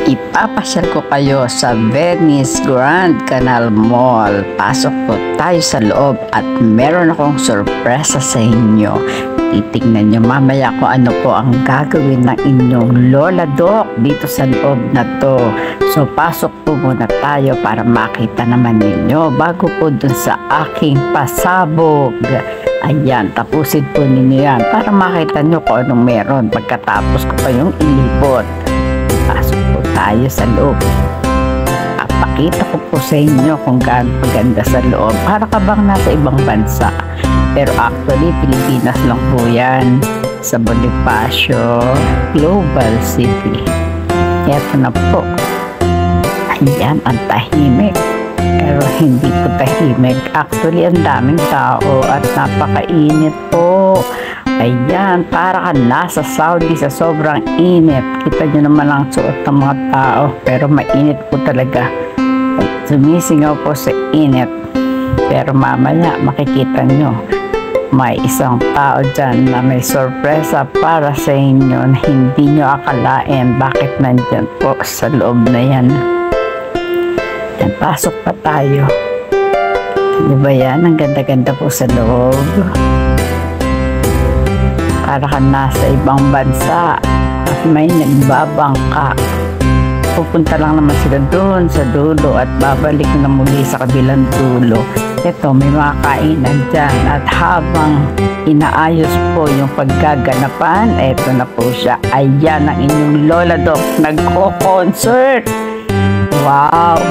Ipapasyal ko kayo sa Venice Grand Canal Mall. Pasok po tayo sa loob at meron akong sorpresa sa inyo. Titignan nyo mamaya kung ano po ang gagawin ng inyong Lola Doc dito sa loob na to. So pasok po muna tayo para makita naman ninyo bago po dun sa aking pasabog. Ayan, tapusin po ninyo yan para makita nyo kung anong meron pagkatapos ko pa yung ilipot. Pasok po tayo sa loob. Pakita ko po sa inyo kung gaano maganda sa loob. Para ka bang nasa ibang bansa. Pero actually, Pilipinas lang po yan. Sa Bonifacio Global City. Eto na po. Ayan, ang tahimik. Pero hindi po tahimik. Actually, ang daming tao at napakainit po. Ayan, para ka nasa Saudi sa sobrang init. Kita nyo naman ang suot ng mga tao. Pero mainit po talaga. Sumisingaw po sa init. Pero mamaya makikita nyo. May isang tao dyan na may sorpresa para sa inyo na hindi nyo akalain bakit nandyan po sa loob na yan. Yan, pasok pa tayo. Diba yan? Ang ganda-ganda po sa loob. Para ka nasa ibang bansa at may nagbabangka. Pupunta lang naman sila doon sa dulo at babalik na muli sa kabilang dulo. Ito, may mga kainan dyan at habang inaayos po yung paggaganapan, eto na po siya. Ayan ang inyong Lola Doc, nagko-concert! Wow!